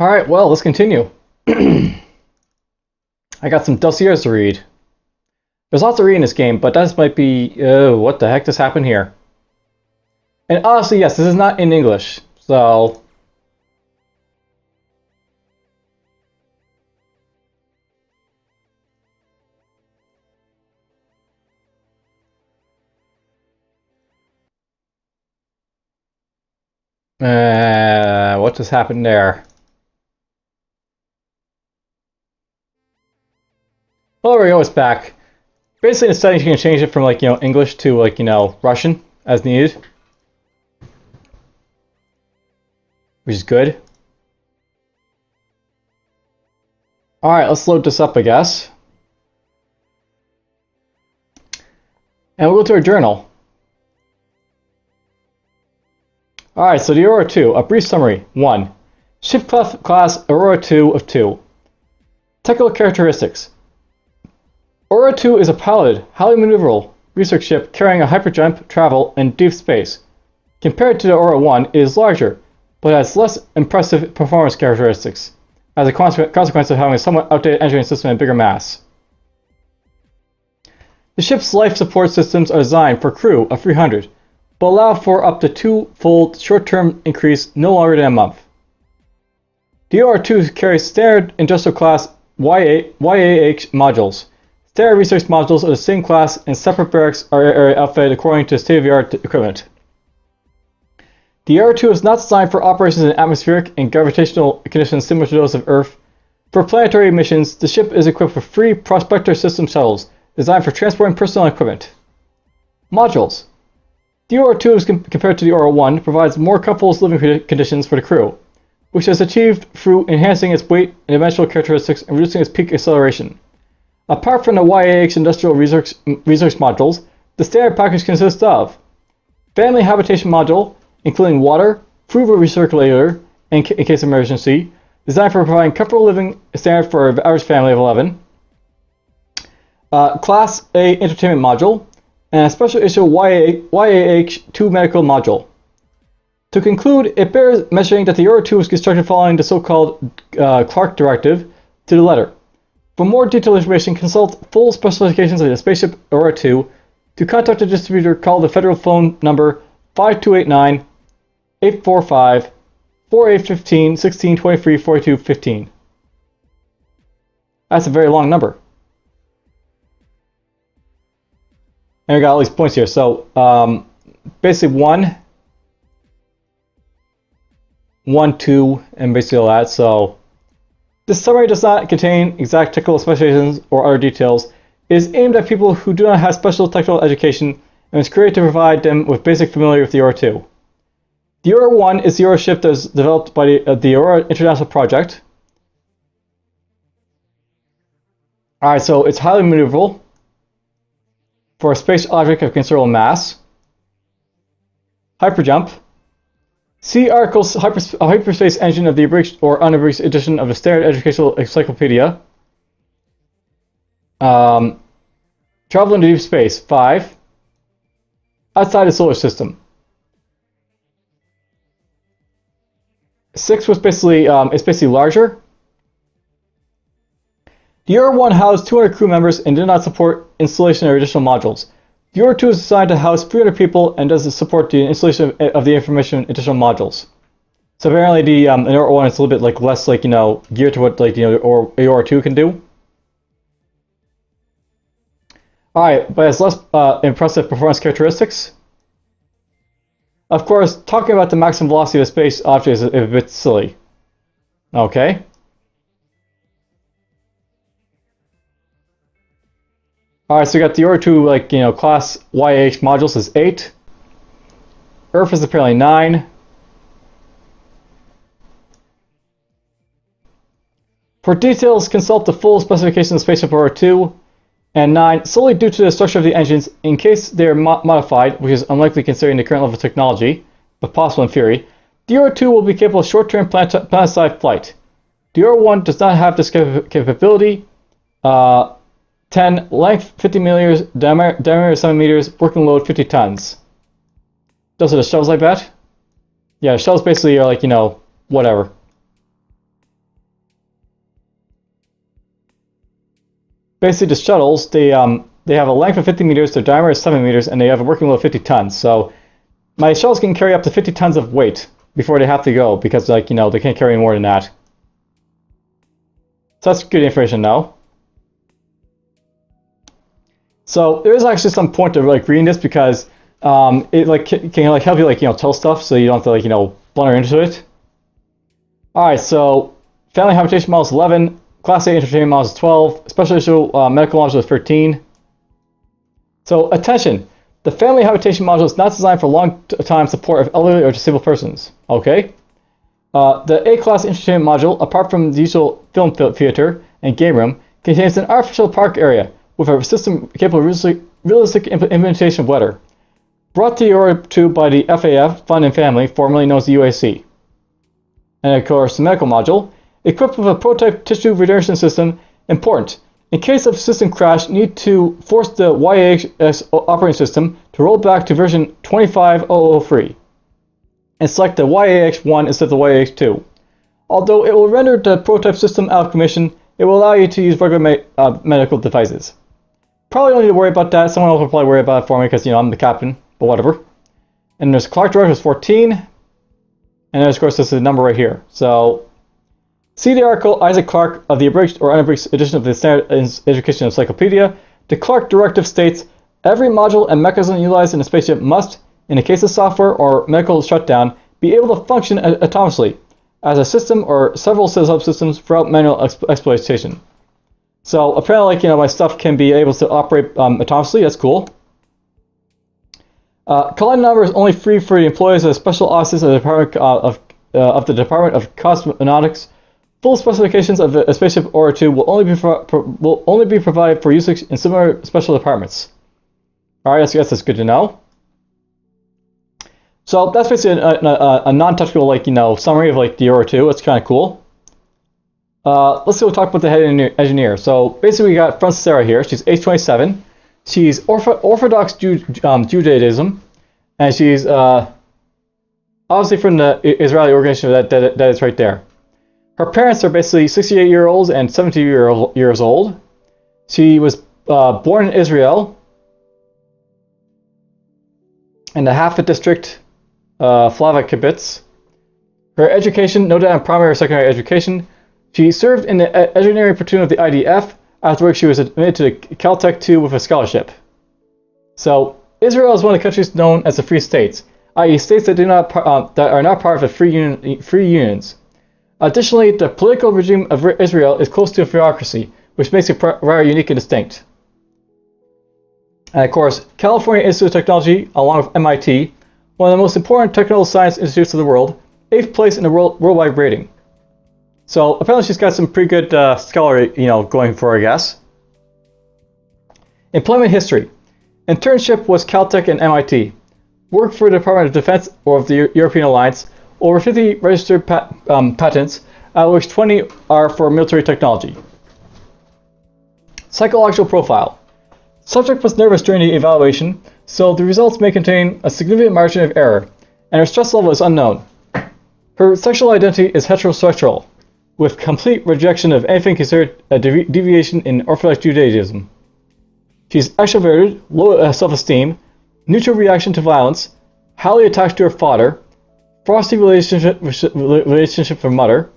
Alright, well, let's continue. I got some dossiers to read. There's lots to read in this game, but that might be... what the heck just happened here? And honestly, yes, this is not in English, so... what just happened there? Well, there we go, it's back. Basically, in the settings, you can change it from, English to, Russian, as needed. Which is good. Alright, let's load this up, I guess. And we'll go to our journal. Alright, so the Aurora 2, a brief summary. 1. Ship class Aurora 2 of 2. Technical characteristics. Aurora 2 is a piloted, highly maneuverable research ship carrying a hyperjump, travel, and deep space. Compared to the Aurora 1, it is larger, but has less impressive performance characteristics, as a consequence of having a somewhat outdated engineering system and bigger mass. The ship's life support systems are designed for a crew of 300, but allow for up to 2-fold short-term increase no longer than a month. The Aurora 2 carries standard industrial class YAH modules. Standard research modules of the same class and separate barracks are outfitted according to state-of-the-art equipment. The Aurora 2 is not designed for operations in atmospheric and gravitational conditions similar to those of Earth. For planetary missions, the ship is equipped with 3 Prospector system shuttles designed for transporting personnel and equipment. Modules. The Aurora 2, compared to the Aurora 1, provides more comfortable living conditions for the crew, which is achieved through enhancing its weight and dimensional characteristics and reducing its peak acceleration. Apart from the YAH industrial research modules, the standard package consists of family habitation module, including water, food recirculator in case of emergency, designed for providing comfortable living standard for an average family of 11. Class A entertainment module, and a special issue YAH-2 medical module. To conclude, it bears mentioning that the Aurora 2 was constructed following the so-called Clark Directive to the letter. For more detailed information, consult full specifications of the spaceship Aurora 2. To contact the distributor, call the federal phone number 5289-845-4815-1623-4215. That's a very long number. And we got all these points here. So, basically 1, 2, and basically all that. So, this summary does not contain exact technical specifications or other details. It is aimed at people who do not have special technical education and is created to provide them with basic familiarity with the Aurora 2. The Aurora 1 is the Aurora ship that was developed by the Aurora International Project. Alright, so it's highly maneuverable for a space object of considerable mass. Hyperjump. See articles Hyperspace Engine of the abridged or unabridged edition of the Standard Educational Encyclopedia. Travel into deep space. 5. Outside the solar system. 6 was basically it's basically larger. The Aurora 1 housed 200 crew members and did not support installation of additional modules. The Aurora 2 is designed to house 300 people and doesn't support the installation of the information additional modules. So apparently the Aurora 1 is a little bit less geared to what Aurora 2 can do. Alright, but it's less impressive performance characteristics. Of course, talking about the maximum velocity of a space object is a bit silly. Okay. Alright, so we got the Aurora 2, class YAH modules is 8. Earth is apparently 9. For details, consult the full specifications of Spaceship Aurora 2. And 9, solely due to the structure of the engines, in case they are modified, which is unlikely considering the current level of technology, but possible in theory, the Aurora 2 will be capable of short-term planet-side flight. The Aurora 1 does not have this capability. 10, length 50 millimeters, diameter 7 meters, working load 50 tons. Those are the shells, I bet? Yeah, shells basically are whatever. basically the shuttles, they have a length of 50 meters, their diameter is 7 meters, and they have a working load of 50 tons. So my shuttles can carry up to 50 tons of weight before they have to go, because they can't carry more than that. So that's good information now. So there is actually some point to reading this, because it can help you tell stuff, so you don't have to blunder into it. All right, so family habitation model is 11, class A entertainment model is 12, special issue medical module is 13. So attention, the family habitation module is not designed for long-time support of elderly or disabled persons. Okay. The A-class entertainment module, apart from the usual film theater and game room, contains an artificial park area with a system capable of realistic implementation of weather. Brought to Aurora 2 by the FAF, Fund and Family, formerly known as the UAC. And of course, the medical module, equipped with a prototype tissue regeneration system, important. In case of system crash, need to force the YAHS operating system to roll back to version 25003 and select the YAH1 instead of the YAH2. Although it will render the prototype system out of commission, it will allow you to use regular medical devices. Probably don't need to worry about that. Someone else will probably worry about it for me, because I'm the captain, but whatever. And there's Clark Director is 14, and then of course this is the number right here. So see the article Isaac Clarke of the abridged or unabridged edition of the Standard Education Encyclopedia. The Clarke Directive states, every module and mechanism utilized in a spaceship must, in the case of software or medical shutdown, be able to function autonomously as a system or several subsystems throughout manual exploitation. So apparently, my stuff can be able to operate autonomously. That's cool. Call-in number is only free for the employees of the special offices of the Department of Cosmonautics. Full specifications of the spaceship Aurora 2 will only be provided for usage in similar special departments. All right, I guess that's good to know. So that's basically a non-technical summary of the Aurora 2. It's kind of cool. Let's go talk about the head engineer. So basically, we got Frances Sarah here. She's age 27. She's Orthodox Judaism, and she's obviously from the Israeli organization that is right there. Her parents are basically 68-year-olds and 70 years old. She was born in Israel in the Haifa district, Flava Kibbutz. Her education, no doubt in primary or secondary education. She served in the engineering platoon of the IDF, after which she was admitted to Caltech 2 with a scholarship. So, Israel is one of the countries known as the Free States, i.e. states that that are not part of the free unions. Additionally, the political regime of Israel is close to a theocracy, which makes it rather unique and distinct. And of course, California Institute of Technology, along with MIT, one of the most important technical science institutes of the world, 8th place in the worldwide rating. So apparently she's got some pretty good scholarly, going for her, I guess. Employment history. Internship was Caltech and MIT. Worked for the Department of Defense or of the European Alliance. Over 50 registered patents, out of which 20 are for military technology. Psychological profile. Subject was nervous during the evaluation, so the results may contain a significant margin of error, and her stress level is unknown. Her sexual identity is heterosexual, with complete rejection of anything considered a deviation in Orthodox Judaism. She's extroverted, low self-esteem, neutral reaction to violence, highly attached to her father, frosty relationship with her mother.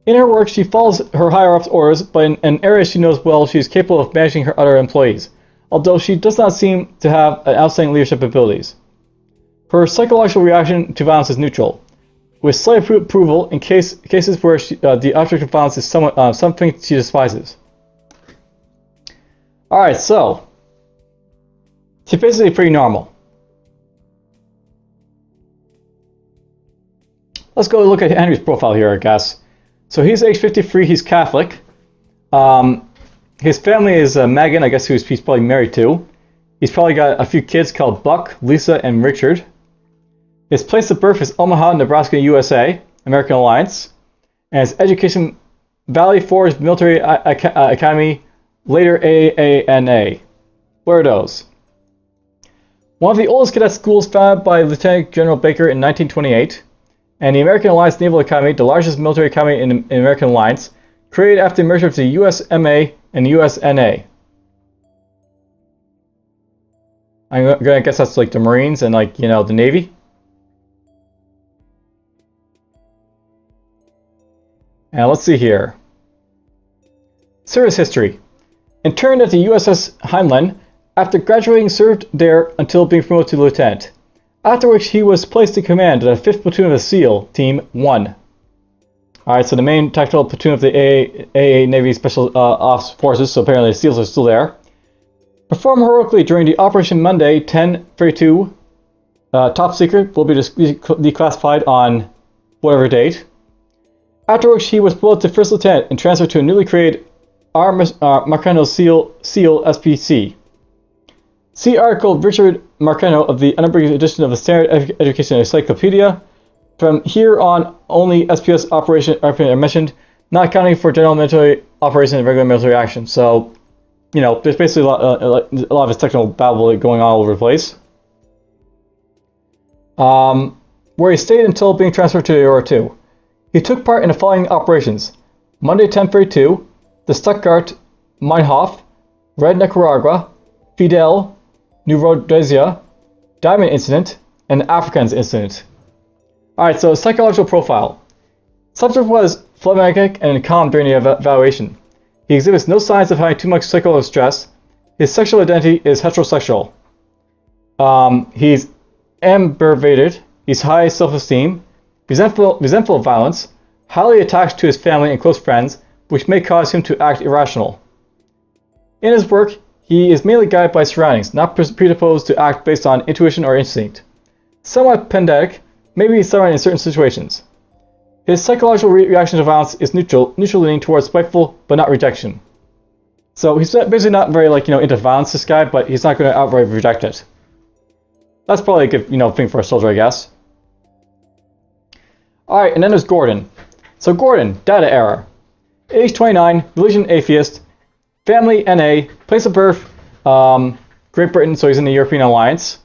In her work, she follows her higher-ups' orders, but in an area she knows well, she is capable of managing her other employees, although she does not seem to have outstanding leadership abilities. Her psychological reaction to violence is neutral, with slight approval in cases where the object of violence is something she despises. Alright, so she's basically pretty normal. Let's go look at Henry's profile here, I guess. So he's age 53, he's Catholic. His family is Megan, I guess who he's probably married to. He's probably got a few kids called Buck, Lisa, and Richard. His place of birth is Omaha, Nebraska, USA, American Alliance. And his education, Valley Forge Military Academy, later AANA. Where are those? One of the oldest cadet schools founded by Lieutenant General Baker in 1928, and the American Alliance Naval Academy, the largest military academy in the American Alliance, created after the merger of the USMA and the USNA. I'm gonna guess that's like the Marines and like, you know, the Navy. And let's see here. Service history. Interned at the USS Heinlein. After graduating, served there until being promoted to lieutenant. After which he was placed in command of the 5th Platoon of the SEAL Team 1. Alright, so the main tactical platoon of the AA Navy Special Ops Forces, so apparently the SEALs are still there. Performed heroically during the Operation Monday 10/32. Top secret, will be declassified on whatever date. After which he was promoted to First Lieutenant and transferred to a newly created Marcano SEAL SPC. See article Richard Marcano of the unabridged edition of the Standard Education Encyclopedia. From here on, only SPS operations are mentioned, not accounting for general military operations and regular military action. So, you know, there's basically a lot of this technical babble going on all over the place. Where he stayed until being transferred to Aurora 2. He took part in the following operations: Monday 10/32, the Stuttgart Meinhof, Red Nicaragua, Fidel, New Rhodesia, Diamond Incident, and the Africans Incident. Alright, so psychological profile. Subject was phlegmatic and calm during the evaluation. He exhibits no signs of having too much psychological stress. His sexual identity is heterosexual. He's ambivalent. He's high self-esteem, resentful of violence, highly attached to his family and close friends, which may cause him to act irrational. In his work, he is mainly guided by surroundings, not predisposed to act based on intuition or instinct. Somewhat pedantic, maybe stubborn in certain situations. His psychological reaction to violence is neutral leaning towards spiteful, but not rejection. So he's basically not very, like, you know, into violence, this guy, but he's not going to outright reject it. That's probably a good, you know, thing for a soldier, I guess. Alright, and then there's Gordon. So Gordon, data error. Age 29, religion atheist, family NA, place of birth, Great Britain, so he's in the European Alliance.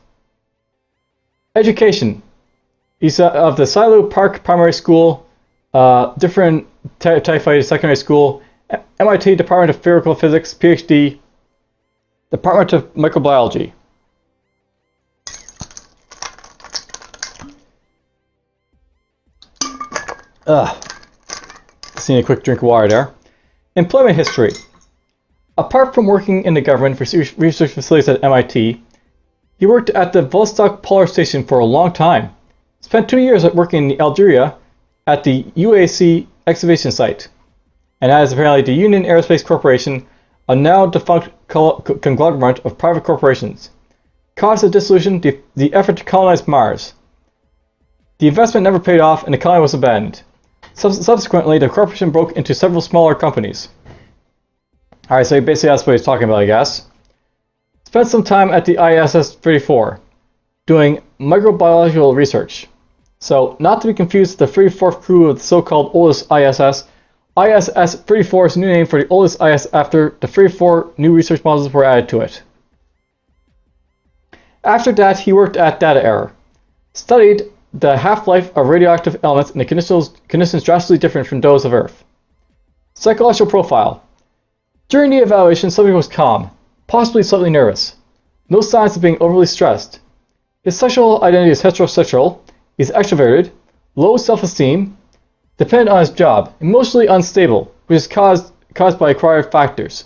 Education. He's of the Silo Park Primary School, different Sci-Fi Secondary School, MIT Department of Theoretical Physics, PhD, Department of Microbiology. Just need a quick drink of water there. Employment history. Apart from working in the government for research facilities at MIT, he worked at the Vostok Polar Station for a long time. Spent 2 years working in Algeria at the UAC excavation site, and as apparently the Union Aerospace Corporation, a now defunct conglomerate of private corporations. Cause of dissolution, the effort to colonize Mars. The investment never paid off and the colony was abandoned. Subsequently, the corporation broke into several smaller companies. Alright, so basically that's what he's talking about, I guess. Spent some time at the ISS-34, doing microbiological research. So, not to be confused with the 34th crew of the so-called oldest ISS, ISS-34 is a new name for the oldest ISS after the 34 new research modules were added to it. After that, he worked at Data Error. Studied the half-life of radioactive elements in the conditions drastically different from those of Earth. Psychological profile. During the evaluation, subject was calm, possibly slightly nervous. No signs of being overly stressed. His sexual identity is heterosexual. He's extroverted, low self-esteem, dependent on his job, emotionally unstable, which is caused by acquired factors.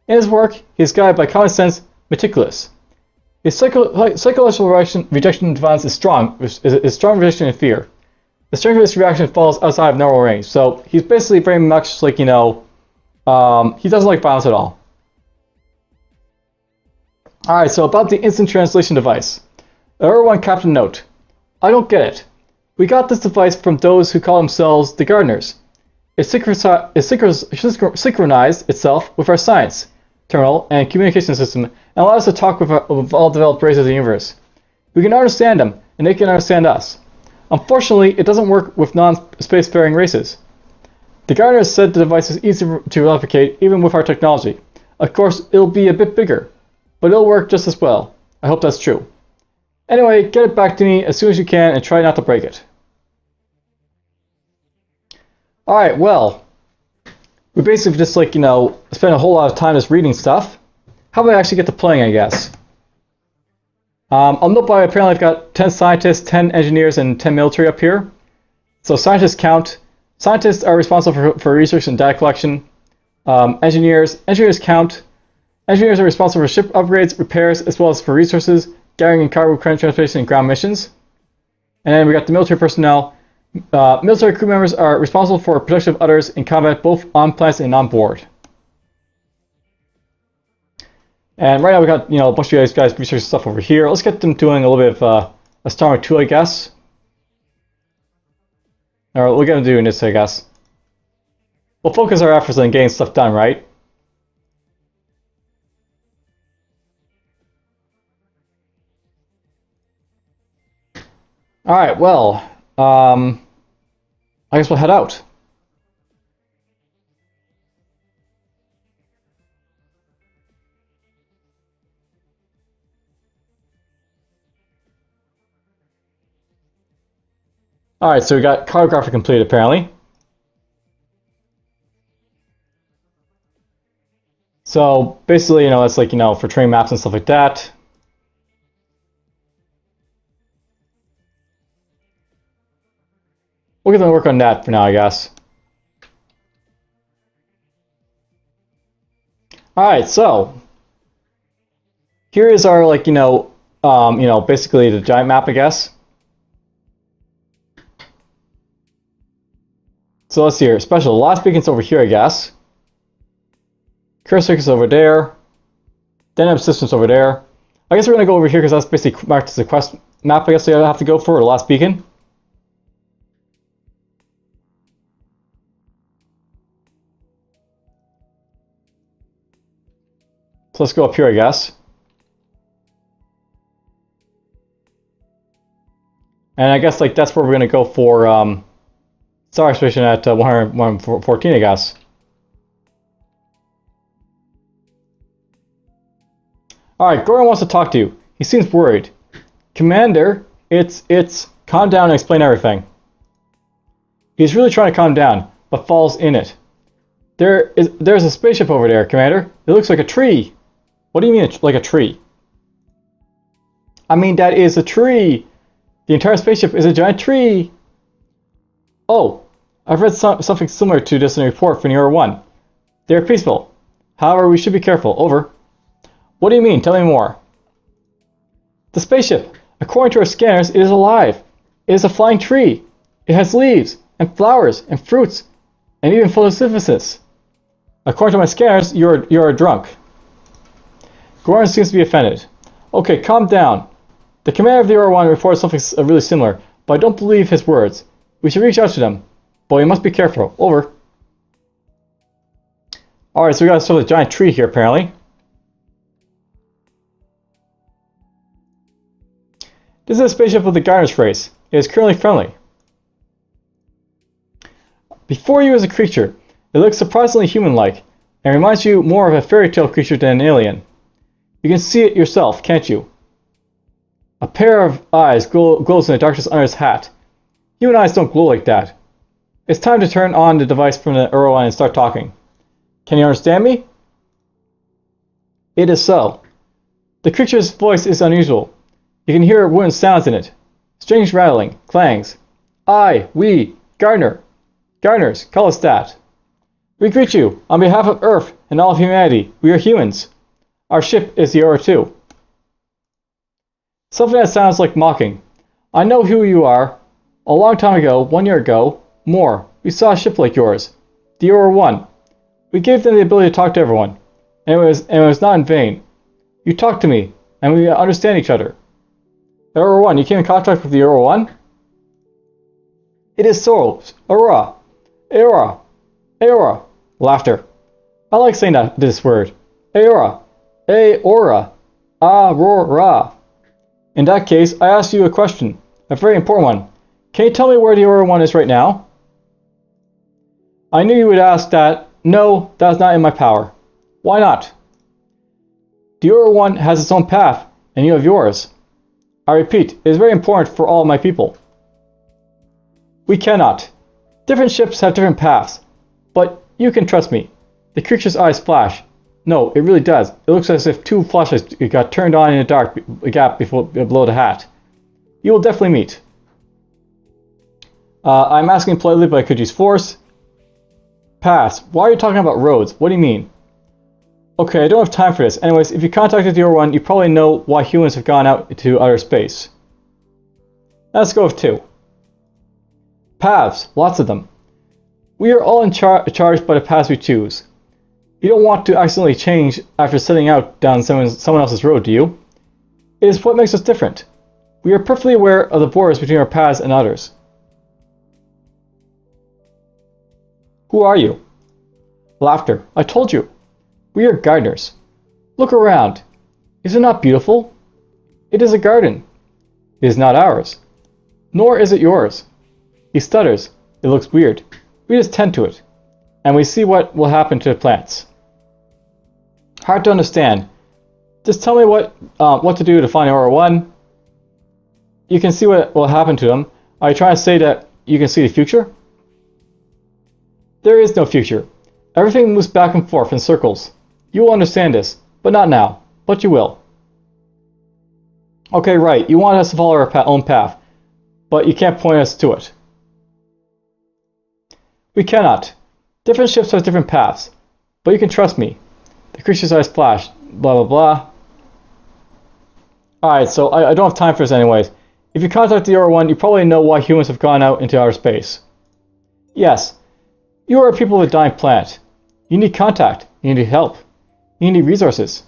In his work, he is guided by common sense, meticulous. His psychological rejection to violence is strong rejection and fear. The strength of this reaction falls outside of normal range. So he's basically very much like, you know, he doesn't like violence at all. Alright, so about the instant translation device. Everyone captain note. I don't get it. We got this device from those who call themselves the gardeners. It synchronized itself with our science, terminal, and communication system, and allows us to talk with all developed races of the universe. We can understand them, and they can understand us. Unfortunately, it doesn't work with non-spacefaring races. The gardeners said the device is easy to replicate even with our technology. Of course, it'll be a bit bigger, but it'll work just as well. I hope that's true. Anyway, get it back to me as soon as you can and try not to break it. Alright, well, we basically just, like, you know, spent a whole lot of time just reading stuff. How about I actually get to playing, I guess? I'll note by apparently I've got 10 scientists, 10 engineers, and 10 military up here. So scientists count. Scientists are responsible for research and data collection. Engineers count. Engineers are responsible for ship upgrades, repairs, as well as for resources, gathering and cargo transportation and ground missions. And then we got the military personnel. Military crew members are responsible for protection of others in combat, both on planets and on board. And right now we got a bunch of you guys researching stuff over here. Let's get them doing a little bit of astronomy too, I guess. Or we'll get them doing this, I guess. We'll focus our efforts on getting stuff done, right? All right. Well, I guess we'll head out. Alright, so we got cartography complete apparently. So basically, that's like, for terrain maps and stuff like that. We'll get them to work on that for now, I guess. Alright, so here is our basically the giant map, I guess. So let's see here. Special. Last beacon's over here, I guess. Cursor is over there. Dynamic systems over there. I guess we're going to go over here because that's basically marked as a quest map, I guess I have to go for the last beacon. So let's go up here, I guess. And I guess that's where we're going to go for star exploration at 114, I guess. Alright, Goran wants to talk to you. He seems worried. Commander, it's calm down and explain everything. He's really trying to calm down, but falls in it. There's a spaceship over there, Commander. It looks like a tree. What do you mean, like a tree? I mean, that is a tree. The entire spaceship is a giant tree. Oh, I've read something similar to this in a report from Aurora 1. They are peaceful. However, we should be careful. Over. What do you mean? Tell me more. The spaceship. According to our scanners, it is alive. It is a flying tree. It has leaves, and flowers, and fruits, and even photosynthesis. According to my scanners, you're drunk. Goran seems to be offended. Okay, calm down. The commander of the Aurora 1 reported something really similar, but I don't believe his words. We should reach out to them, but we must be careful. Over. Alright, so we got to a giant tree here, apparently. This is a spaceship of the Garner's race. It is currently friendly. Before you is a creature. It looks surprisingly human-like, and reminds you more of a fairy tale creature than an alien. You can see it yourself, can't you? A pair of eyes glows in the darkness under his hat. Human eyes don't glow like that. It's time to turn on the device from the Aurora 1 and start talking. Can you understand me? It is so. The creature's voice is unusual. You can hear wooden sounds in it. Strange rattling, clangs. We, Gardeners, call us that. We greet you, on behalf of Earth and all of humanity. We are humans. Our ship is the Aurora 2. Something that sounds like mocking. I know who you are. A long time ago, 1 year ago, more, we saw a ship like yours. The Aurora 1. We gave them the ability to talk to everyone. And it was not in vain. You talked to me, and we understand each other. The Aurora 1, you came in contact with the Aurora 1? It is so. Aurora. Aurora. Laughter. I like saying this word. Aurora. Aurora. In that case, I ask you a question. A very important one. Can you tell me where the Aurora 1 is right now? I knew you would ask that. No, that is not in my power. Why not? The Aurora 1 has its own path, and you have yours. I repeat, it is very important for all of my people. We cannot. Different ships have different paths, but you can trust me. The creature's eyes flash. No, it really does. It looks as if two flashlights got turned on in a dark gap below the hat. You will definitely meet. I'm asking politely, but I could use force. Pass. Why are you talking about roads? What do you mean? Okay, I don't have time for this. Anyways, if you contacted the OR1, you probably know why humans have gone out into outer space. Let's go with 2. Paths. Lots of them. We are all charged by the paths we choose. You don't want to accidentally change after setting out down someone else's road, do you? It is what makes us different. We are perfectly aware of the borders between our paths and others. Who are you? Laughter. I told you. We are gardeners. Look around. Is it not beautiful? It is a garden. It is not ours. Nor is it yours. He stutters. It looks weird. We just tend to it. And we see what will happen to the plants. Hard to understand. Just tell me what to do to find AuroraRL. You can see what will happen to them. Are you trying to say that you can see the future? There is no future. Everything moves back and forth in circles. You will understand this, but not now. But you will. Okay, right. You want us to follow our own path, but you can't point us to it. We cannot. Different ships have different paths, but you can trust me. The creature's eyes flashed. Blah, blah, blah. Alright, so I don't have time for this anyways. If you contact the AuroraRL, you probably know why humans have gone out into outer space. Yes. You are a people of a dying planet. You need contact. You need help. You need resources.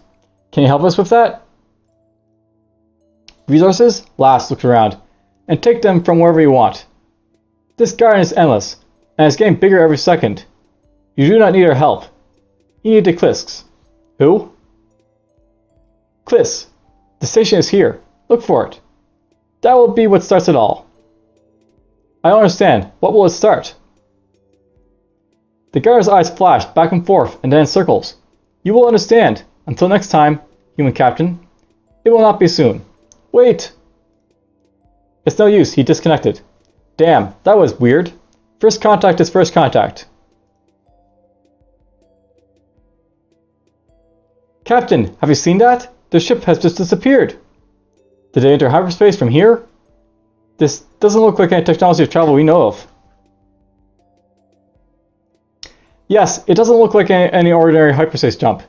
Can you help us with that? Resources? Last looks around. And take them from wherever you want. This garden is endless, and it's getting bigger every second. You do not need our help. You need the Clisks. Who? Cliss. The station is here. Look for it. That will be what starts it all. I don't understand. What will it start? The guard's eyes flashed back and forth and then in circles. You will understand. Until next time, human captain. It will not be soon. Wait! It's no use, he disconnected. Damn, that was weird. First contact is first contact. Captain, have you seen that? The ship has just disappeared. Did they enter hyperspace from here? This doesn't look like any technology of travel we know of. Yes, it doesn't look like any ordinary hyperspace jump.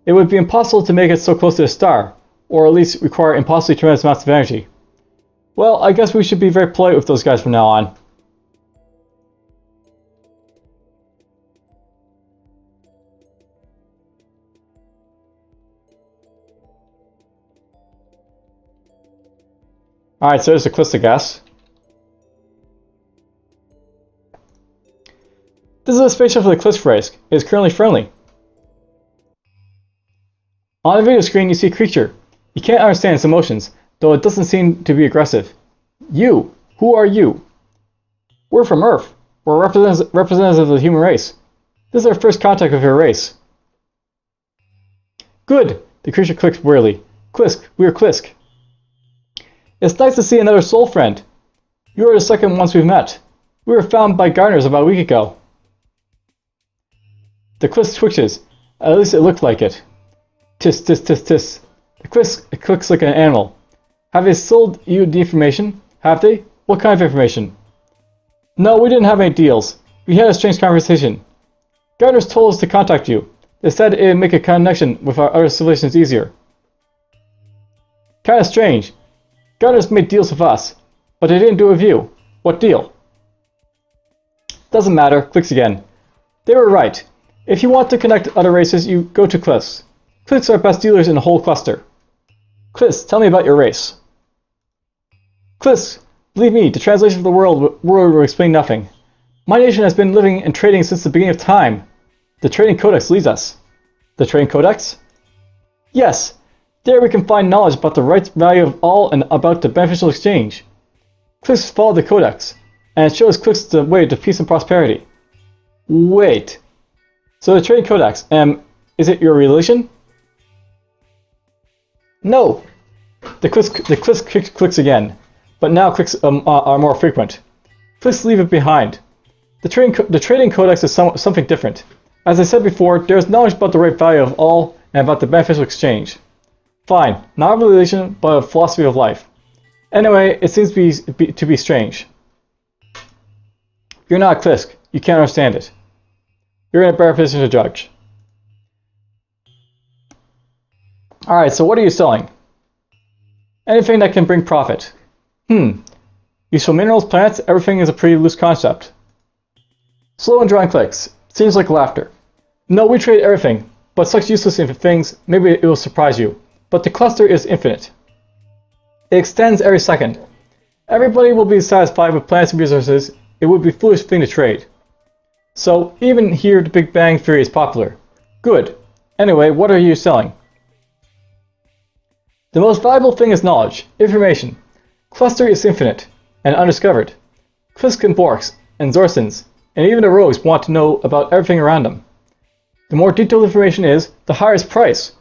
It would be impossible to make it so close to a star, or at least require impossibly tremendous amounts of energy. Well, I guess we should be very polite with those guys from now on. Alright, so there's a Cliss, I guess. This is a spaceship for the Cliss race. It is currently friendly. On the video screen, you see a creature. You can't understand its emotions, though it doesn't seem to be aggressive. You! Who are you? We're from Earth. We're representatives of the human race. This is our first contact with your race. Good! The creature clicked wearily. Clisk, we are Clisk. It's nice to see another soul friend. You are the second ones we've met. We were found by gardeners about a week ago. The Clisk twitches. At least it looked like it. Tis, tis, tis, tis. The Clisk clicks like an animal. Have they sold you the information? Have they? What kind of information? No, we didn't have any deals. We had a strange conversation. Gardeners told us to contact you. They said it would make a connection with our other civilizations easier. Kinda strange. Gardeners made deals with us, but they didn't do it with you. What deal? Doesn't matter. Clicks again. They were right. If you want to connect other races, you go to Cliss. Cliss are best dealers in the whole cluster. Cliss, tell me about your race. Cliss, believe me, the translation of the world will explain nothing. My nation has been living and trading since the beginning of time. The Trading Codex leads us. The Trading Codex? Yes. There we can find knowledge about the right value of all and about the beneficial exchange. Cliss follow the Codex, and it shows Cliss the way to peace and prosperity. Wait. So the Trading Codex, is it your relation? No. The Cliss clicks again, but now clicks are more frequent. Cliss leave it behind. The Trading Codex is something different. As I said before, there is knowledge about the right value of all and about the beneficial exchange. Fine, not a religion, but a philosophy of life. Anyway, it seems to be strange. You're not a Klisk. You can't understand it. You're in a better position to judge. Alright, so what are you selling? Anything that can bring profit. Useful minerals, plants, everything is a pretty loose concept. Slow and drawing clicks. Seems like laughter. No, we trade everything, but such useless things, maybe it will surprise you. But the cluster is infinite. It extends every second. Everybody will be satisfied with plants and resources. It would be a foolish thing to trade. So, even here the Big Bang Theory is popular. Good. Anyway, what are you selling? The most valuable thing is knowledge, information. Cluster is infinite, and undiscovered. Klisk and Borks, and Zorsins, and even the rogues want to know about everything around them. The more detailed information is, the higher its price.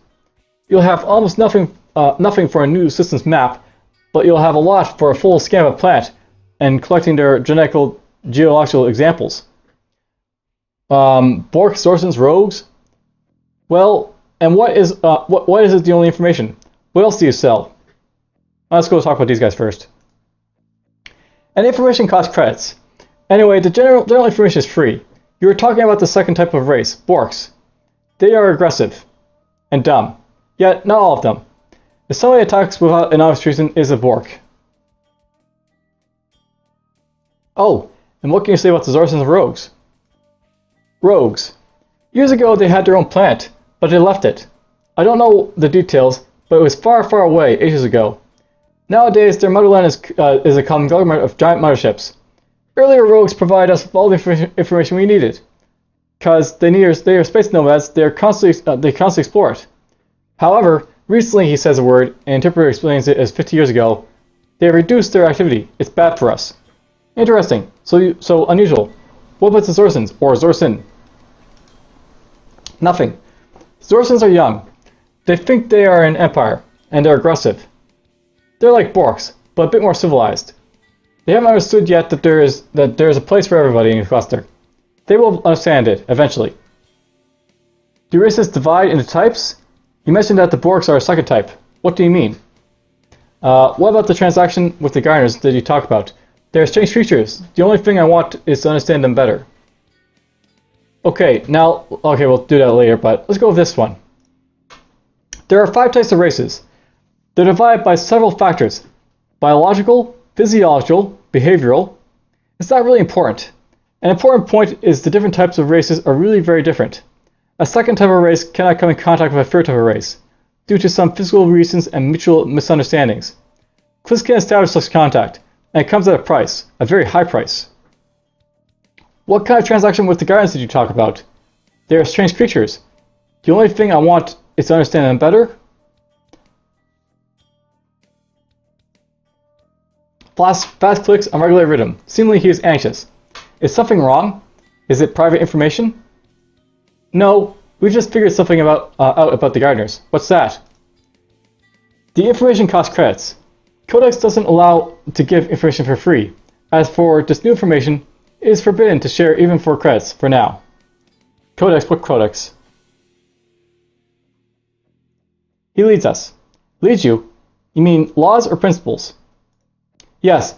You'll have almost nothing for a new system's map, but you'll have a lot for a full scan of a plant, and collecting their geological examples. Borks, Zorsins, rogues? Well, and what is the only information? What else do you sell? Let's go talk about these guys first. And information costs credits. Anyway, the general information is free. You were talking about the second type of race, Borks. They are aggressive and dumb. Yet, not all of them. If somebody attacks without an obvious reason is a Bork. Oh, and what can you say about the Zorsins and Rogues? Rogues. Years ago they had their own planet, but they left it. I don't know the details, but it was far, far away ages ago. Nowadays, their motherland is a conglomerate of giant motherships. Earlier rogues provided us with all the information we needed. Because they are space nomads, they constantly explore it. However, recently he says a word, and interpreter explains it as 50 years ago. They have reduced their activity. It's bad for us. Interesting. So unusual. What about the Zorsins, or Zorsin? Nothing. Zorsins are young. They think they are an empire, and they're aggressive. They're like Borks, but a bit more civilized. They haven't understood yet that there is a place for everybody in the cluster. They will understand it, eventually. Do races divide into types? You mentioned that the Borks are a second type. What do you mean? What about the transaction with the Gardeners that you talk about? They're strange creatures. The only thing I want is to understand them better. Okay, we'll do that later, but let's go with this one. There are 5 types of races. They're divided by several factors. Biological, physiological, behavioral. It's not really important. An important point is the different types of races are really very different. A second type of race cannot come in contact with a third type of race, due to some physical reasons and mutual misunderstandings. Klisk can establish such contact, and it comes at a price, a very high price. What kind of transaction with the Guardians did you talk about? They are strange creatures. The only thing I want is to understand them better. Fast clicks on regular rhythm. Seemingly he is anxious. Is something wrong? Is it private information? No, we've just figured something out about the Gardeners. What's that? The information costs credits. Codex doesn't allow to give information for free. As for this new information, it is forbidden to share even for credits, for now. Codex, what Codex? He leads us. Leads you? You mean laws or principles? Yes,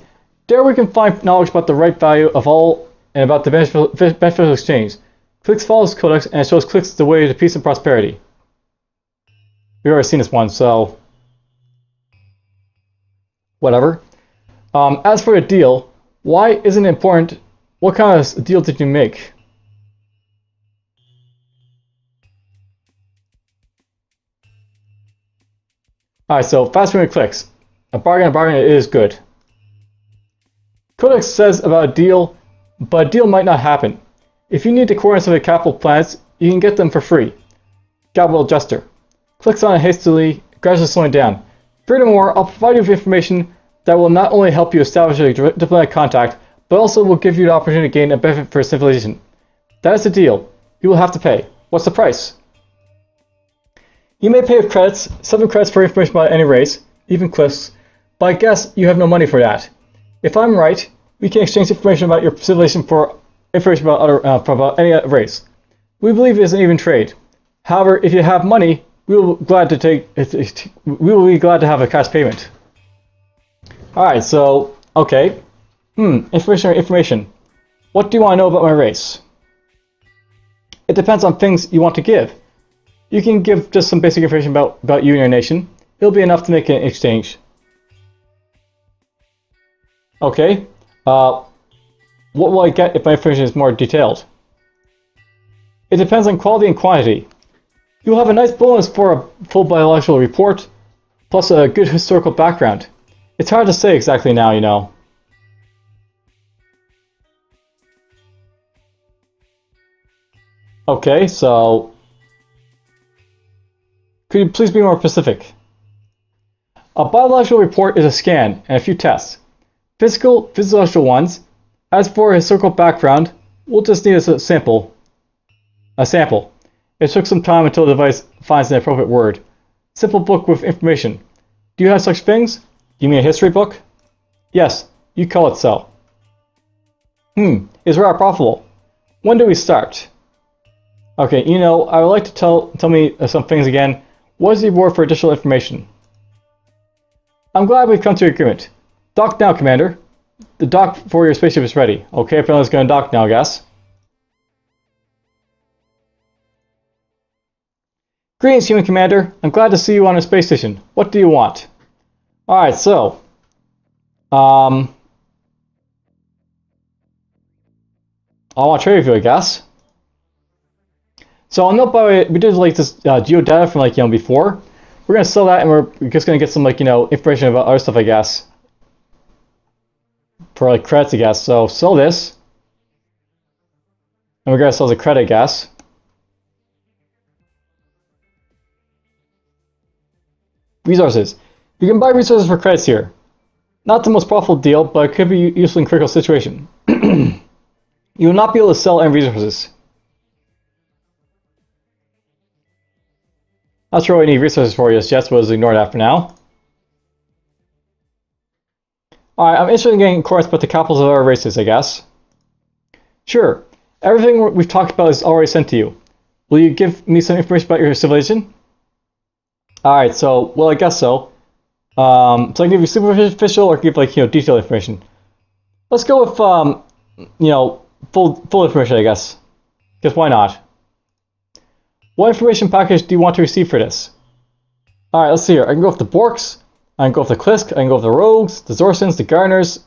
there we can find knowledge about the right value of all and about the beneficial exchange. Klisk follows Codex and it shows Klisk the way to peace and prosperity. We've already seen this one, so whatever. As for the deal, why isn't it important? What kind of deal did you make? Alright, so fast moving clicks. A bargain is good. Codex says about a deal, but a deal might not happen. If you need the coordinates of the capital planets, you can get them for free. Capital Jester. Clicks on it hastily, gradually slowing down. Furthermore, I'll provide you with information that will not only help you establish a diplomatic contact, but also will give you the opportunity to gain a benefit for civilization. That is the deal. You will have to pay. What's the price? You may pay with credits, 7 credits for information about any race, even Klisk's, but I guess you have no money for that. If I'm right, we can exchange information about your civilization for information about any race. We believe it is an even trade. However, if you have money, we will be glad to have a cash payment. Alright, so, okay. Information. What do you want to know about my race? It depends on things you want to give. You can give just some basic information about you and your nation. It'll be enough to make an exchange. Okay. What will I get if my information is more detailed? It depends on quality and quantity. You'll have a nice bonus for a full biological report, plus a good historical background. It's hard to say exactly now, you know. Okay, so could you please be more specific? A biological report is a scan and a few tests. Physiological ones. As for a historical background, we'll just need a sample. It took some time until the device finds an appropriate word. Simple book with information. Do you have such things? You mean a history book? Yes, you call it so. Is rather profitable. When do we start? Okay, you know, I would like to tell me some things again. What is the reward for additional information? I'm glad we've come to an agreement. Dock now, Commander. The dock for your spaceship is ready. Okay, apparently it's going to dock now, I guess. Greetings, Human Commander. I'm glad to see you on a space station. What do you want? Alright, so... I want to trade with you, I guess. So I'll note, by the way, we did like this geodata from like, you know, before. We're going to sell that and we're just going to get some like, you know, information about other stuff, I guess. For like credits, I guess. So sell this. And we're going to sell the credit, I guess. Resources. You can buy resources for credits here. Not the most profitable deal, but it could be useful in critical situation. You will not be able to sell any resources. Not sure what I need resources for just yet, so we'll ignore that for now. Alright, I'm interested in getting course about the capitals of our races, I guess. Sure. Everything we've talked about is already sent to you. Will you give me some information about your civilization? Alright, so, well, I guess so. So I can give you superficial or give, like, you know, detailed information. Let's go with, you know, full information, I guess. Because why not? What information package do you want to receive for this? Alright, let's see here. I can go with the Borks, I can go with the Klisk, I can go with the Rogues, the Zorsons, the Gardeners.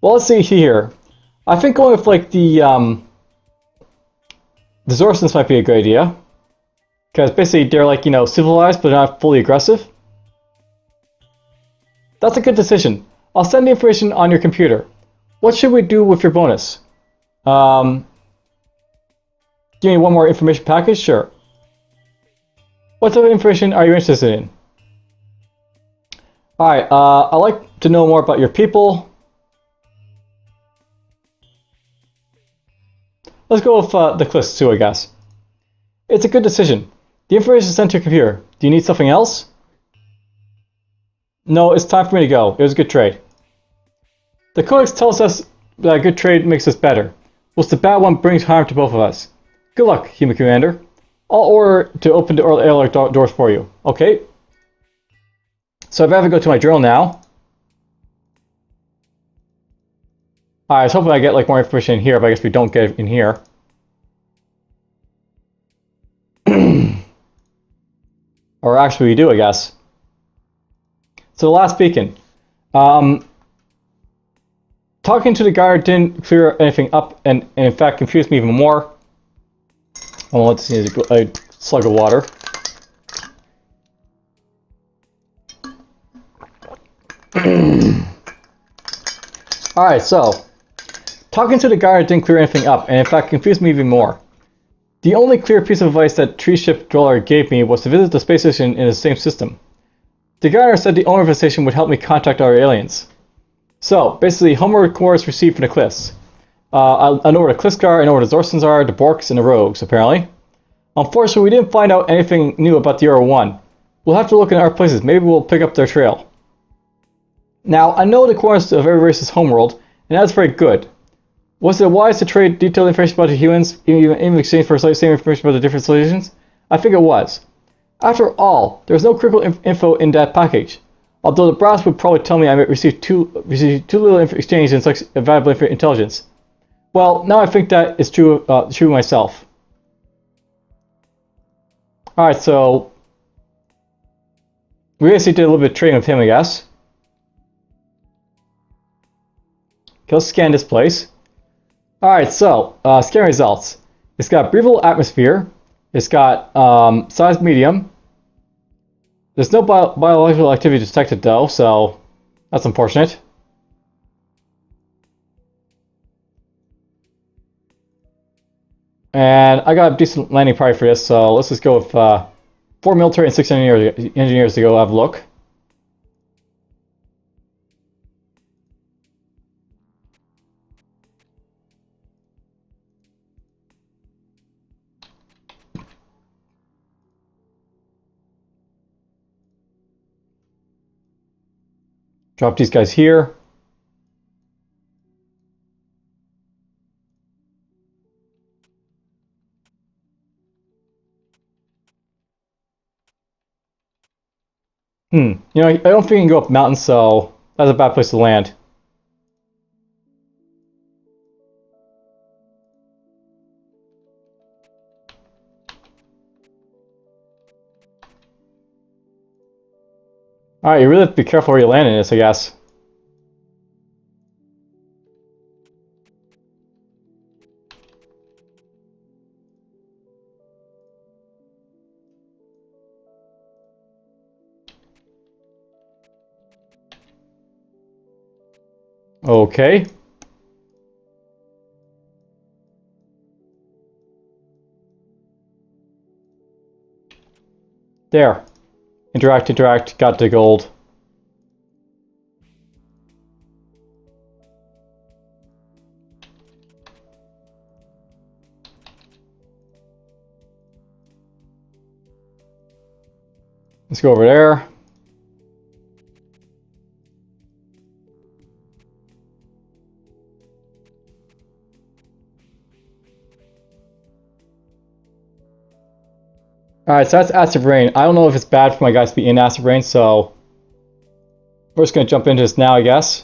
Well, let's see here. I think going with, like, the Zorsons might be a good idea. Because basically they're, like, you know, civilized, but not fully aggressive. That's a good decision. I'll send the information on your computer. What should we do with your bonus? Give me one more information package? Sure. What type of information are you interested in? Alright, I'd like to know more about your people. Let's go with the Klisk too, I guess. It's a good decision. The information is sent to your computer. Do you need something else? No, it's time for me to go. It was a good trade. The Codex tells us that a good trade makes us better, whilst the bad one brings harm to both of us. Good luck, Human Commander. I'll order to open the airlock doors for you. Okay. So if I have to go to my journal now. I was hoping I get like more information in here, but I guess we don't get it in here. Or actually we do, I guess. So the last beacon. Talking to the guard didn't clear anything up and in fact confused me even more. Well, let's see, a slug of water. Alright, so talking to the guard didn't clear anything up and in fact confused me even more. The only clear piece of advice that Tree Ship Dweller gave me was to visit the space station in the same system. The guard said the owner of the station would help me contact our aliens. So, basically, homeward course received from the Klisk. I know where the Klisk are, I know where the Zorsons are, the Borks, and the Rogues, apparently. Unfortunately, we didn't find out anything new about the Euro 1. We'll have to look in our places, maybe we'll pick up their trail. Now, I know the course of every race is homeworld, and that's very good. Was it wise to trade detailed information about the humans, even in exchange for same information about the different solutions? I think it was. After all, there was no critical info in that package. Although the brass would probably tell me I might receive too little exchange in such valuable intelligence. Well, now I think that is true myself. Alright, so we basically did a little bit of trading with him, I guess. Okay, let's scan this place. Alright, so scan results. It's got breathable atmosphere. It's got size medium. There's no biological activity detected though, so that's unfortunate. And I got a decent landing price for this, so let's just go with 4 military and 6 engineers to go have a look. Drop these guys here. You know, I don't think you can go up mountains, so that's a bad place to land. Alright, you really have to be careful where you land in this, I guess. Okay. There. Interact, got the gold. Let's go over there. Alright, so that's acid rain. I don't know if it's bad for my guys to be in acid rain, so we're just going to jump into this now, I guess.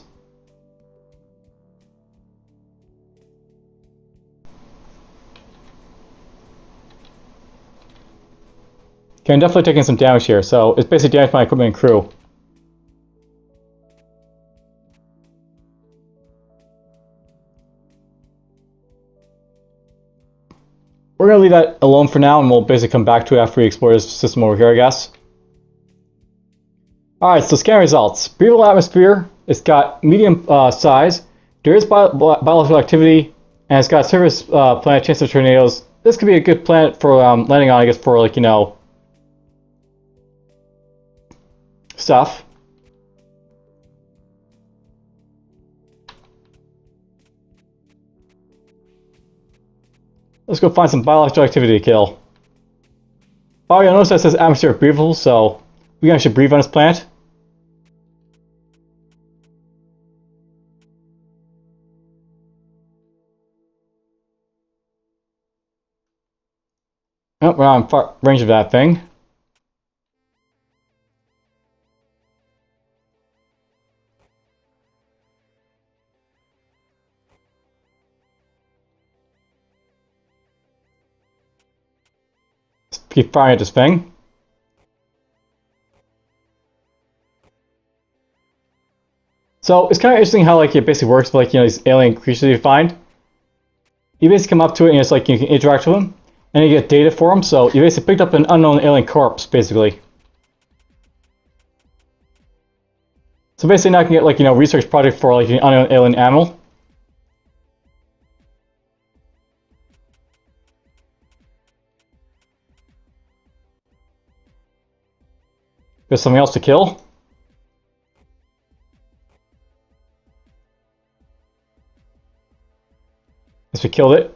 Okay, I'm definitely taking some damage here, so it's basically damage my equipment and crew. We're going to leave that alone for now, and we'll basically come back to it after we explore this system over here, I guess. Alright, so scan results. Breathable atmosphere, it's got medium size, there is biological activity, and it's got surface planet, chance of tornadoes. This could be a good planet for landing on, I guess, for, like, you know, stuff. Let's go find some biological activity to kill. Oh yeah, notice that says atmosphere breathable, so we can actually breathe on this planet. Oh, we're on far range of that thing. Let's keep firing at this thing. So it's kind of interesting how like it basically works with like, you know, these alien creatures you find. You basically come up to it and it's like you can interact with them, and you get data for them. So you basically picked up an unknown alien corpse, basically. So basically now I can get like, you know, research project for like an unknown alien animal. There's something else to kill. Guess we killed it.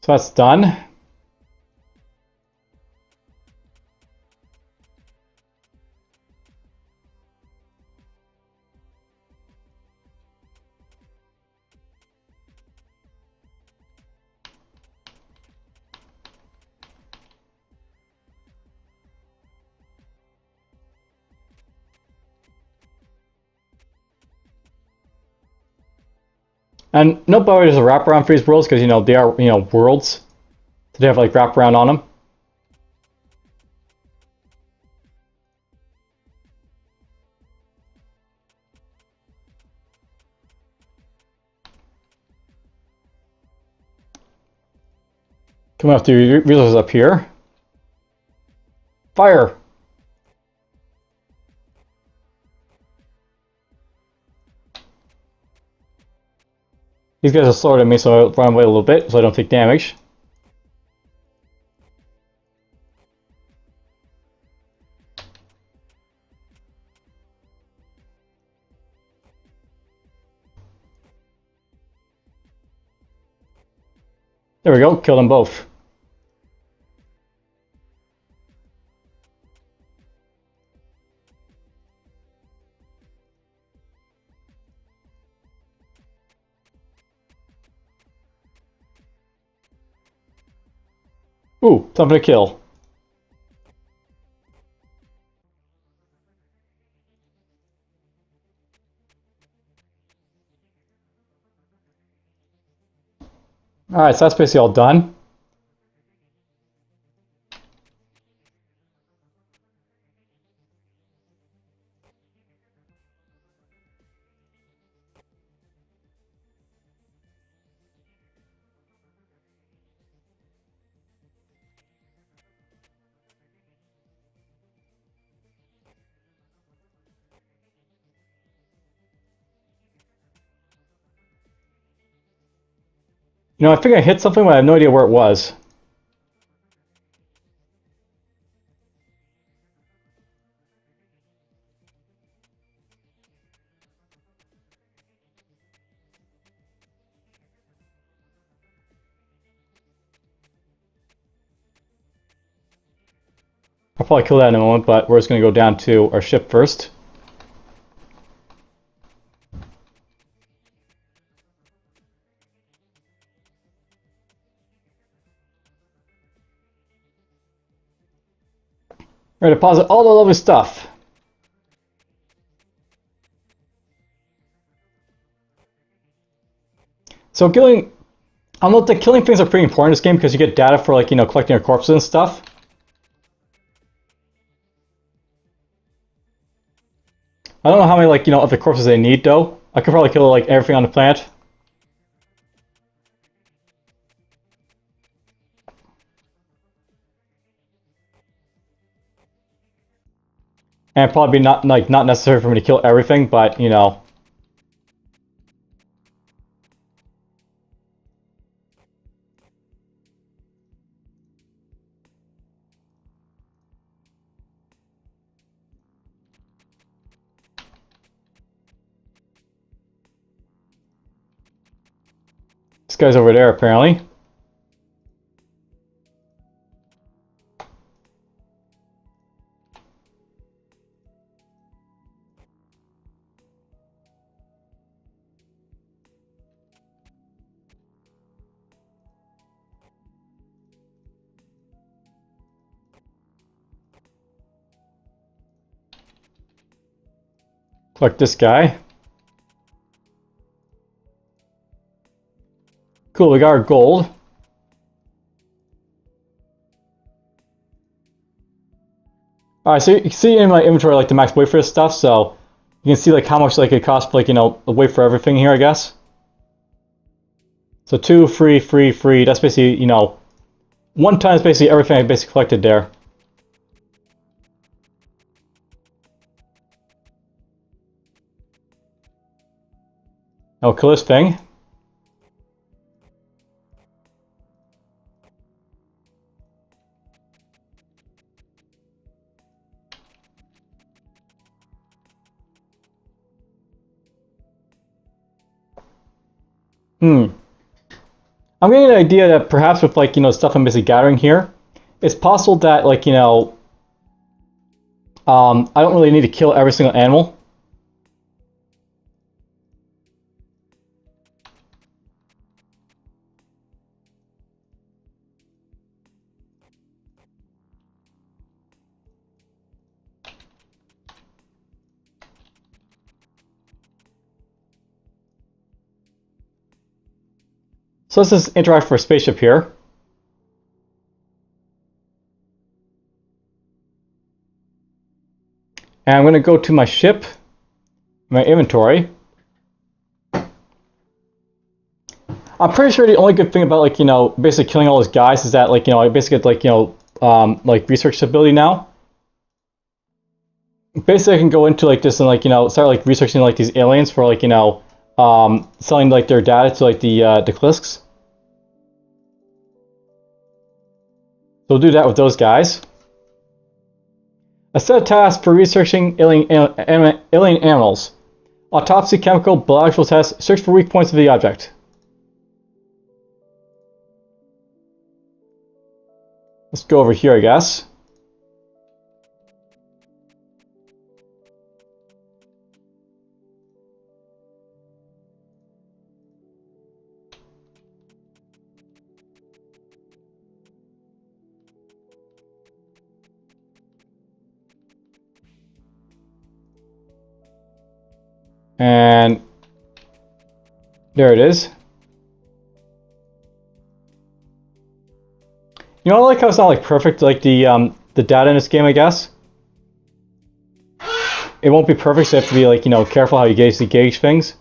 So that's done. And no bother there's a wraparound for these worlds because, you know, they are, you know, worlds. So they have like wraparound on them. Coming up to resources up here. Fire! These guys are slower than me, so I'll run away a little bit so I don't take damage. There we go, kill them both. Ooh, something to kill. Alright, so that's basically all done. You know, I think I hit something, but I have no idea where it was. I'll probably kill that in a moment, but we're just going to go down to our ship first. We're going to deposit all the lovely stuff. So killing, I don't know, the killing things are pretty important in this game because you get data for, like, you know, collecting your corpses and stuff. I don't know how many, like, you know, of the corpses they need, though. I could probably kill, like, everything on the planet. And probably not, like, not necessary for me to kill everything, but, you know. This guy's over there, apparently. Collect this guy. Cool, we got our gold. Alright, so you can see in my inventory, like, the max weight for this stuff, so you can see, like, how much, like, it costs, like, you know, the weight for everything here, I guess. So 2, free, free, free, that's basically, you know, 1 times basically everything I basically collected there. I'll kill this thing. I'm getting an idea that perhaps with, like, you know, stuff I'm basically gathering here, it's possible that, like, you know, I don't really need to kill every single animal. So let's just interact for a spaceship here. And I'm going to go to my ship, my inventory. I'm pretty sure the only good thing about, like, you know, basically killing all those guys is that, like, you know, I basically get, like, you know, like research ability now. Basically, I can go into like this and, like, you know, start like researching like these aliens for, like, you know, selling like their data to like the Clisks. So we'll do that with those guys. A set of tasks for researching alien animals. Autopsy, chemical, biological tests. Search for weak points of the object. Let's go over here, I guess. And there it is. You know, I like how it's not like perfect, like the data in this game, I guess. It won't be perfect, so you have to be, like, you know, careful how you gauge things.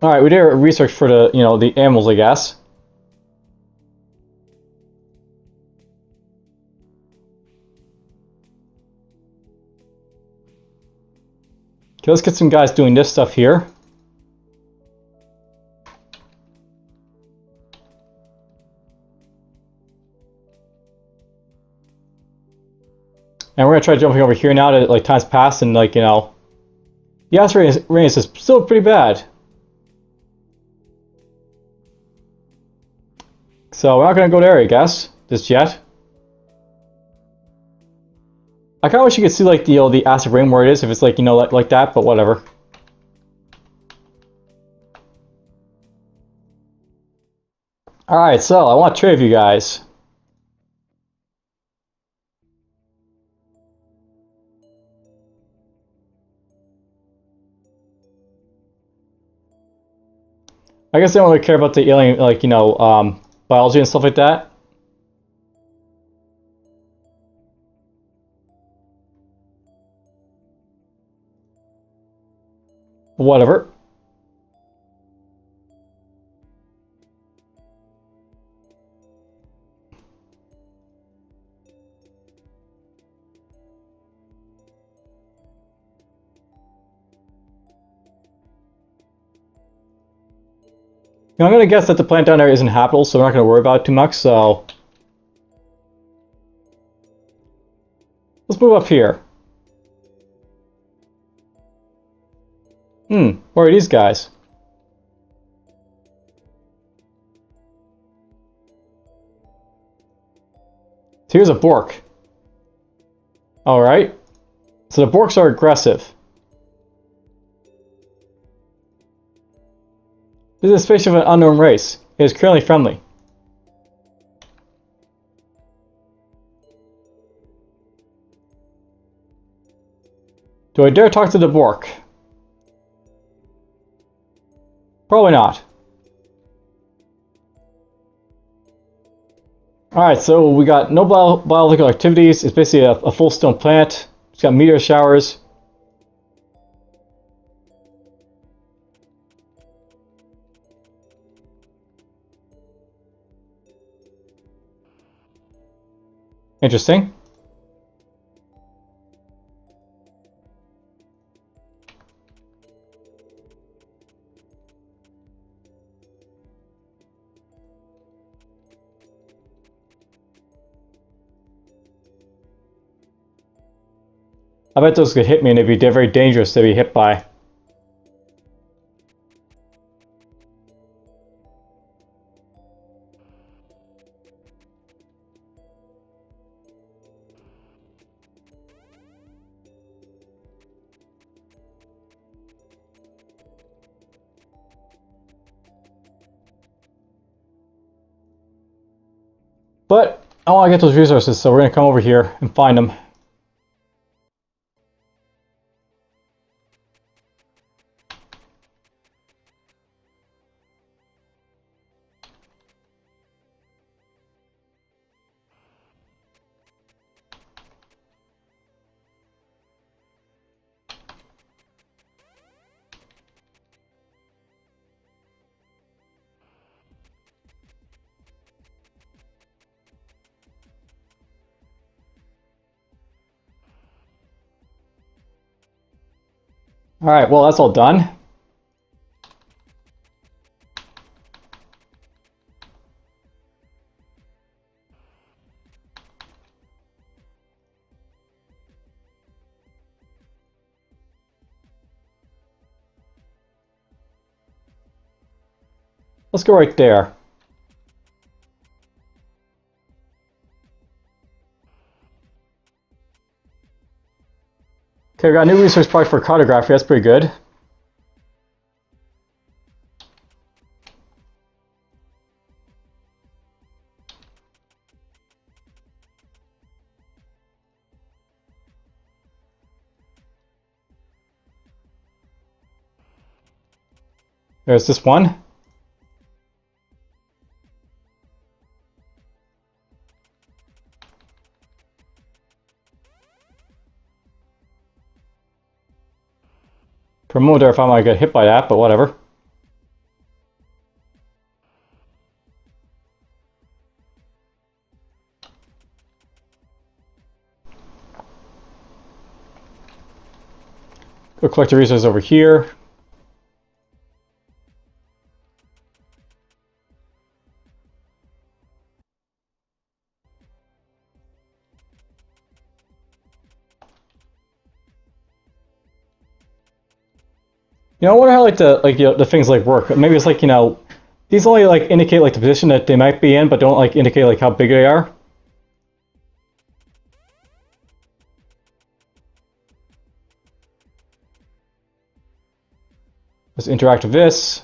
All right, we did research for the, you know, the animals, I guess. Okay, let's get some guys doing this stuff here. And we're gonna try jumping over here now that, like, time's passed and, like, you know, the asteroid radius is still pretty bad. So we're not gonna go there, I guess, just yet. I kind of wish you could see, like, the acid rain where it is, if it's, like, you know, like that, but whatever. Alright, so I want to trade with you guys. I guess I don't really care about the alien, like, you know, biology and stuff like that. Whatever. You know, I'm gonna guess that the planet down there isn't habitable, so we're not gonna worry about it too much, so let's move up here. Where are these guys? So here's a Bork. Alright. So the Borks are aggressive. This is a spaceship of an unknown race. It is currently friendly. Do I dare talk to the Bork? Probably not. Alright, so we got no biological activities. It's basically a full stone planet. It's got meteor showers. Interesting. I bet those could hit me and they'd be very dangerous to be hit by. But I want to get those resources, so we're going to come over here and find them. Alright, well that's all done. Let's go right there. Okay, we got a new resource project for cartography, that's pretty good. There's this one. For a moment there I thought I might get hit by that, but whatever. Go collect the resources over here. You know, I wonder how the things like work. Maybe it's like, you know, these only like indicate like the position that they might be in, but don't like indicate like how big they are. Let's interact with this.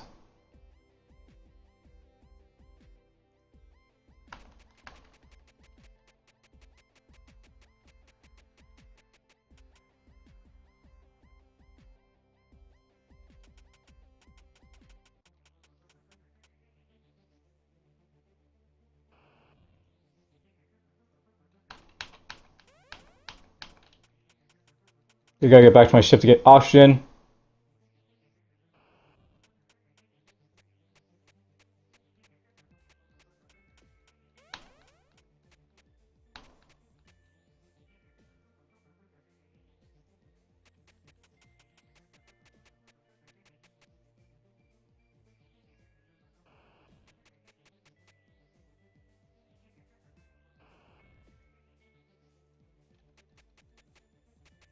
I gotta get back to my ship to get oxygen.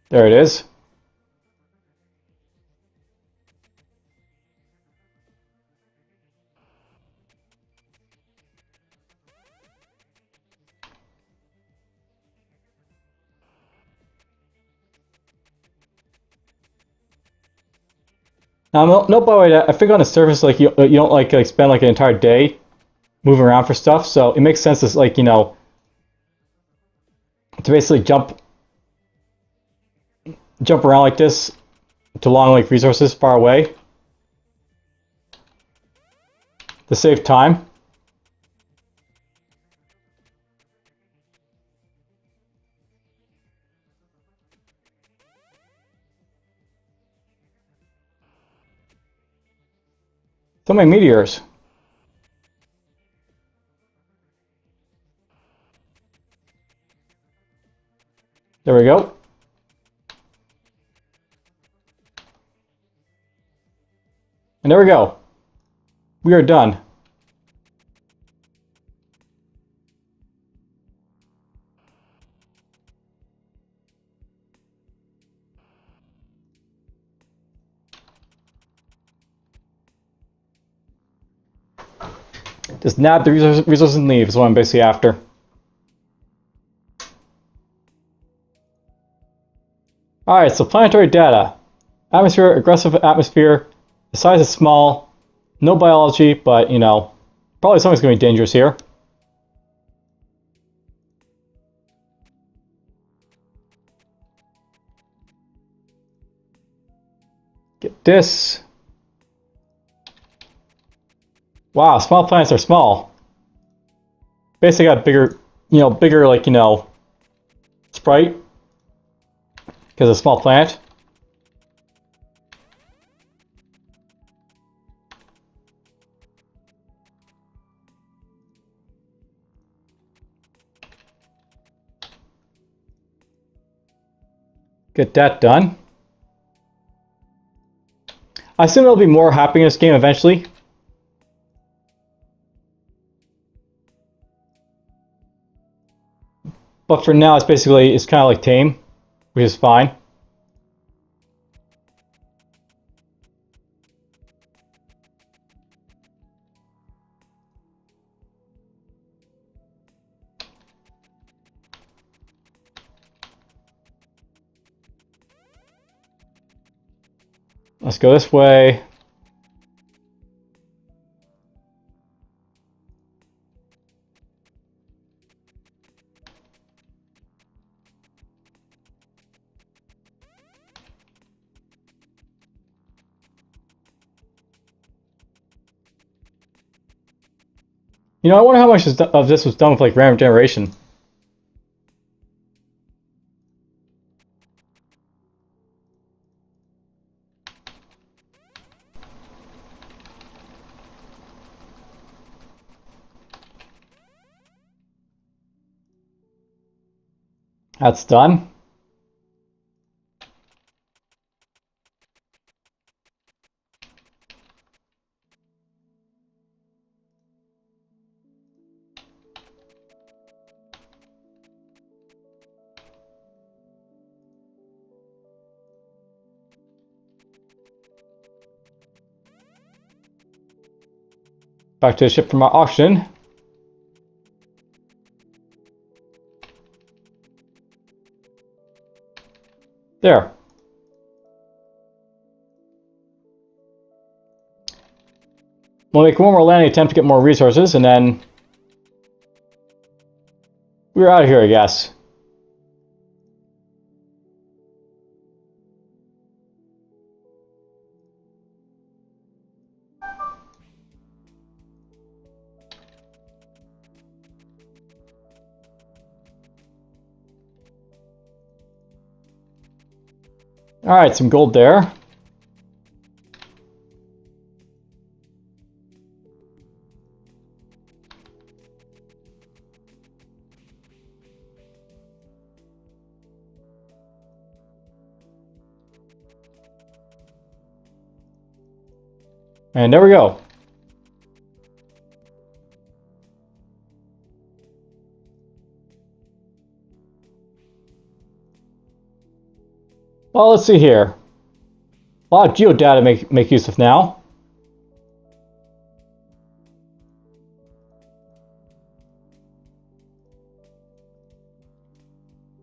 There it is. Now, note by the way, I think on the surface, like you don't like spend like an entire day moving around for stuff, so it makes sense to like, you know, to basically jump around like this to long like resources far away to save time. So many meteors. There we go. And there we go. We are done. Just nab the resources and leave is what I'm basically after. Alright, so planetary data. Atmosphere, aggressive atmosphere. The size is small. No biology, but, you know, probably something's going to be dangerous here. Get this. Wow, small planets are small. Basically got bigger, bigger like, sprite. Because it's a small planet. Get that done. I assume there'll be more happening in this game eventually. But for now, it's kind of like tame, which is fine. Let's go this way. You know, I wonder how much of this was done with like random generation. That's done. Back to the ship from our auction. There. We'll make one more landing attempt to get more resources, and then we're out of here, I guess. Alright, some gold there. And there we go. Well, let's see here. A lot of geodata make use of now.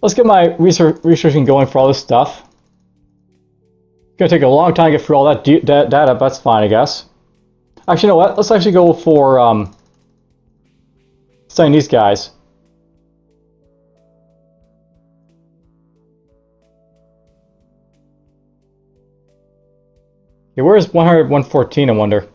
Let's get my researching going for all this stuff. It's gonna take a long time to get through all that data, but that's fine, I guess. Actually, you know what? Let's actually go for studying these guys. Okay, where's 100, 114, I wonder?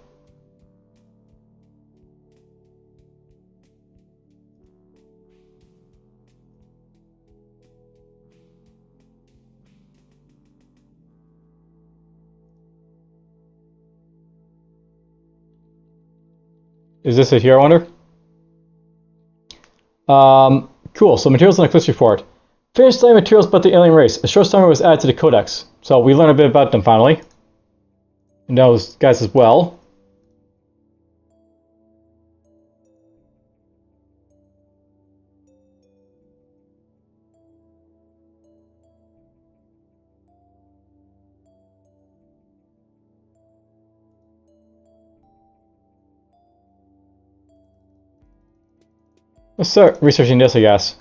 Is this it here, I wonder? Cool, so materials in the Eclipse report. Finished studying materials about the alien race. A short summary was added to the codex. So we learned a bit about them finally. And those guys as well. Let's start researching this, I guess.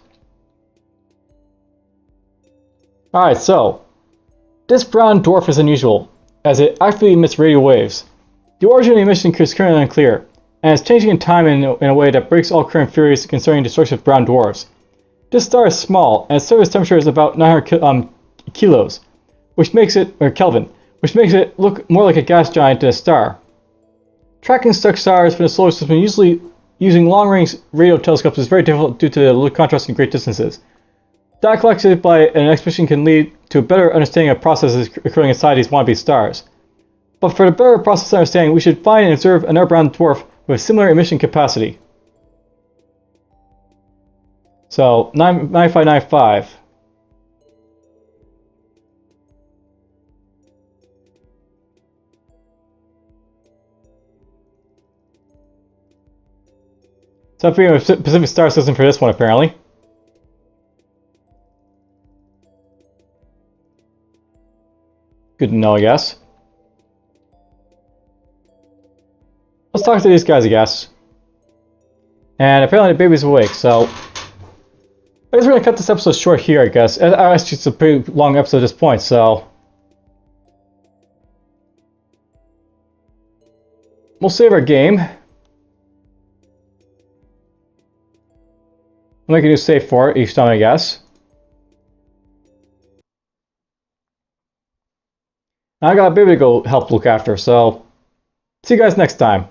Alright, so this brown dwarf is unusual, as it actively emits radio waves. The origin of the emission is currently unclear, and is changing in time in a way that breaks all current theories concerning destruction of brown dwarfs. This star is small, and its surface temperature is about 900 kilos, which makes it, or Kelvin, which makes it look more like a gas giant than a star. Tracking such stars from the solar system usually using long-range radio telescopes is very difficult due to the low contrast and great distances. Data collected by an expedition can lead to a better understanding of processes occurring inside these wannabe stars. But for the better process understanding, we should find and observe another brown dwarf with similar emission capacity. So, 9595. Something in a Pacific Star System for this one, apparently. Good to know, I guess. Let's talk to these guys, I guess. And apparently the baby's awake, so... I guess we're gonna cut this episode short here, I guess. Actually, it's a pretty long episode at this point, so... We'll save our game. We'll make a new save for it each time, I guess. I got a baby to go help look after, so... See you guys next time.